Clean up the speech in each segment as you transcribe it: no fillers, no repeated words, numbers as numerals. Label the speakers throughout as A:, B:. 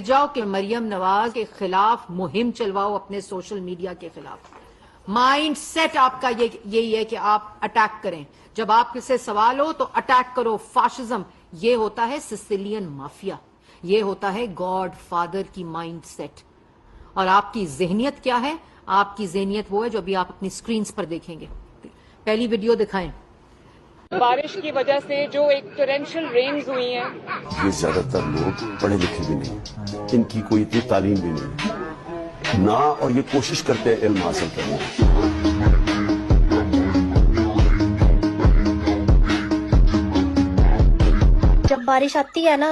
A: जाओ कि मरियम नवाज के खिलाफ मुहिम चलवाओ, अपने सोशल मीडिया के खिलाफ। माइंड सेट आपका यही है कि आप अटैक करें। जब आपसे सवाल हो तो अटैक करो। फाशिज्म ये होता है सिसिलियन माफिया, ये होता है गॉड फादर की माइंड सेट। और आपकी जहनियत क्या है? आपकी जहनियत वो है जो अभी आप अपनी स्क्रीन पर देखेंगे। पहली वीडियो दिखाएं।
B: बारिश की वजह से जो एक टोरेंशियल रेन्स हुई हैं,
C: ये ज्यादातर लोग पढ़े लिखे भी नहीं, इनकी कोई इतनी तालीम भी नहीं ना, और ये कोशिश करते हैं इल्म हासिल करने की।
D: जब बारिश आती है ना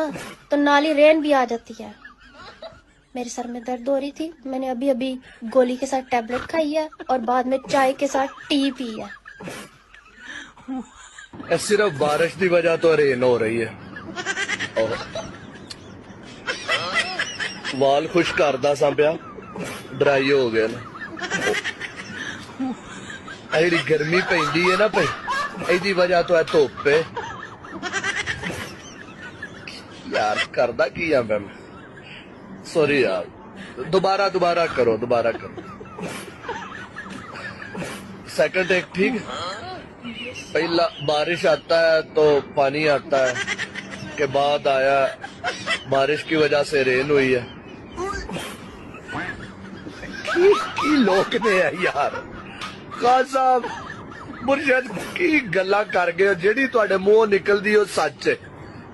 D: तो नाली रेन भी आ जाती है। मेरे सर में दर्द हो रही थी, मैंने अभी अभी गोली के साथ टैबलेट खाई है और बाद में चाय के साथ टी पी है।
E: सिर्फ बारिश की वजह तो रेन हो रही है। वाल खुश करदा सा पिया, ड्राई हो गए ना। जी गर्मी पैंदी है ना पई, इसकी वजह तो है धुप है। यार करदा की आ मैं, सॉरी यार, दोबारा करो। सेकंड टेक ठीक। पहला बारिश आता है तो पानी आता है, के बाद आया बारिश की वजह से रेन हुई है। की लोग ने है यार, खान साहब मुर्शद की गल्ला कर गए, जेडी तुहाडे मुंह निकलदी ओ सच है।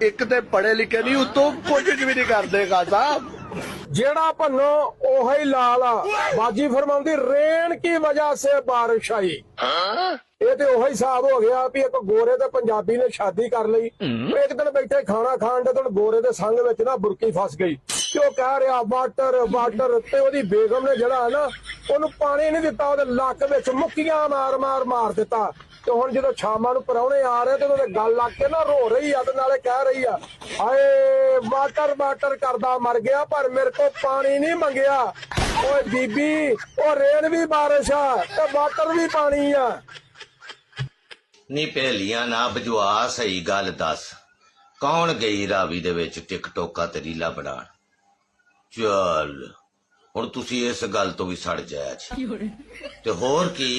E: एक ते पढ़े लिखे नहीं, उतो कोशिश भी नहीं करते खान साहब।
F: जेड़ा भन्नो ओही लाल आ, बाजी फरमाउंदी रेन की वजह से बारिश आई। ये तो ओही हिसाब हो गया भी एक गोरे ते पंजाबी ने शादी कर ली, एक दिन बैठे खाना खान दे तो गोरे दे संग विच ना बुरकी फस गई, ते कह रहा वाटर ते ओदी बेगम ने जड़ा ना ओनू पानी नहीं दिता, ओदे लक विच मुक्कियां मार दिता। ते हुण जदों शामां नूं परौणे आ रहे ते ओदे गल लग के ना रो रही आ, ते नाले कह रही आ, हाय वाटर करदा मर गया पर मेरे को पानी नहीं मंगया। ओए बीबी, ओ रेन भी बारिश आ ते वाटर भी पानी आ।
G: नी पहलियां ना बजवा, सही गल दस, कौन गई रावी दे विच टिकटोका ते रीला बनाण? चल हुण तुसी इस गल तो भी सड़ जाया ते होर की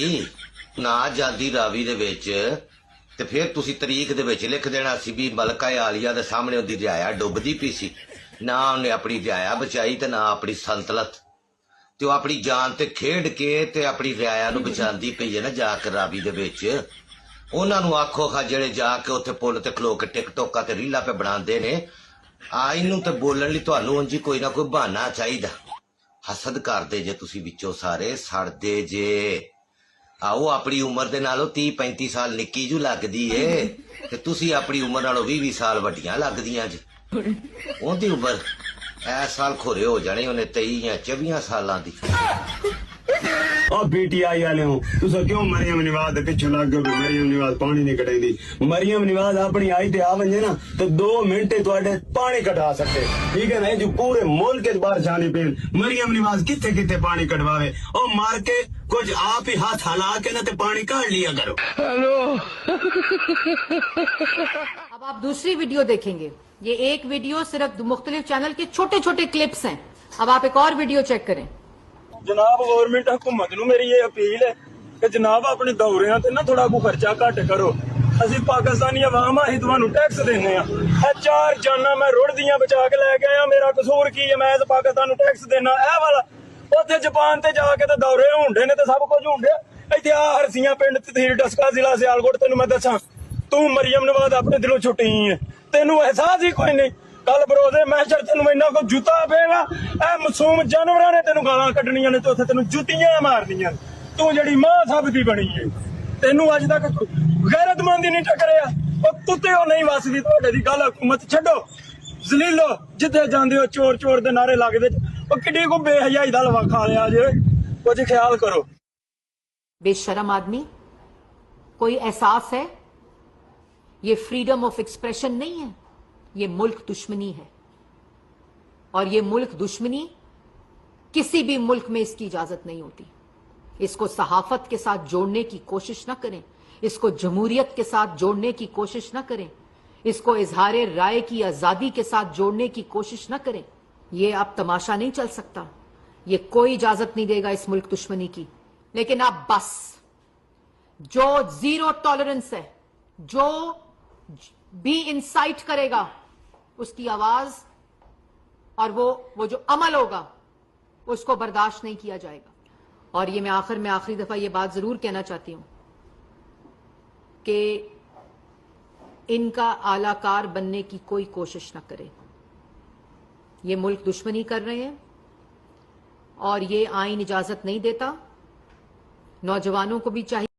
G: ना जांदी रावी दे विच ते फिर तुसी तरीक दे विच लिख देना सी भी मलका आलिया दे सामने उहदी रियाया डुबदी पई सी, ना उन्हें अपनी रियाया बचाई ते ना अपनी संतलत, ते अपनी जान ते खेड के ते अपनी रियाया नूं बचांदी पई है ना जाके रावी दे विच। उन्हां नूं आखो खा जेड़े जाके उत्थे पुल ते खलो के टिकटोका ते रीला पे बनांदे ने, इनू ते बोलण लई तुहानूं उंज कोई ना कोई बहाना चाहीदा। हसद करदे जे तुसी विचों सारे, सड़दे जे। आओ अपनी उम्र दे नालों 30-35 साल निक्की जू लगदी है ते तुसी अपनी उम्र नालों 20-20 साल वड्डियां लगदियां जे। उहदी उम्र इस साल खोरे हो जाने, उन्हें 23 या 24 सालां दी।
H: और पीटीआई वाले हो तुसा क्यों मरियम नवाज दे पिछे लग गए? मरियम नवाज पानी नहीं कटेंदी। मरियम नवाज अपनी आई ते आ वंजे ना तो 2 मिनट तुहाडे पानी कटा सकते, ठीक है ना? जो पूरे मुल्क के बाहर जाने पे मरियम नवाज किथे किथे पानी कटवावे, और मार के कुछ आप ही हाथ हिला के ना ते पानी काट लिया करो।
E: हेलो।
A: अब आप दूसरी वीडियो देखेंगे। ये एक वीडियो सिर्फ मुख्तलिफ चैनल के छोटे छोटे क्लिप्स हैं। अब आप एक और वीडियो चेक करें।
H: जनाब गवर्नमेंट हुकूमत नूं मेरी ये अपील है कि जनाब अपने दौरियां ते ना थोड़ा को खर्चा घट करो। असी पाकिस्तानी अवाम अं तुहानू टैक्स देने, 4 जाना मैं रुड़दियां बचा के लैके आया, मेरा कसूर की है? मैं पाकिस्तान नूं टैक्स देना ए वाला। उत्थे जापान ते जाके ते दौरे होंदे ने ते सब कुछ होंदे, इत्थे हरसियां पिंड तहसील डस्का जिला सियालकोट। तेनू मैं दसां, तू मरियम नवाज अपने दिलों छुट्टी है, तेनू एहसास ही कोई नहीं। कल बरोजे मैशर तेन इन्ना को जूता पेगा, ए मासूम जानवरां ने तेन गालां कड्डणियां ने, तो तेन जुत्तियां मारनियां। तू जड़ी मां सब दी बनी है, तेनू अज तक गैरतमंद ही नहीं टकरिया। कुत्ते हो नहीं वसदी तुहाडे दी गल। हुकूमत छड्डो, जलीलो, जिथे जांदे हो चोर चोर दे नारे लगदे। किड्डी को बेहयाई दा लवा खा लिया जे, कुछ ख्याल करो।
A: बेशरम आदमी, कोई एहसास है? ये फ्रीडम ऑफ एक्सप्रेशन नहीं है, ये मुल्क दुश्मनी है। और ये मुल्क दुश्मनी किसी भी मुल्क में इसकी इजाजत नहीं होती। इसको सहाफत के साथ जोड़ने की कोशिश ना करें, इसको जमहूरियत के साथ जोड़ने की कोशिश ना करें, इसको इजहार राय की आजादी के साथ जोड़ने की कोशिश ना करें। ये अब तमाशा नहीं चल सकता, ये कोई इजाजत नहीं देगा इस मुल्क दुश्मनी की। लेकिन अब बस, जो जीरो टॉलरेंस है, जो भी इंसाइट करेगा उसकी आवाज और वो जो अमल होगा उसको बर्दाश्त नहीं किया जाएगा। और ये मैं आखिरी दफा ये बात जरूर कहना चाहती हूं कि इनका आलाकार बनने की कोई कोशिश ना करें। ये मुल्क दुश्मनी कर रहे हैं और ये आईन इजाजत नहीं देता। नौजवानों को भी चाहिए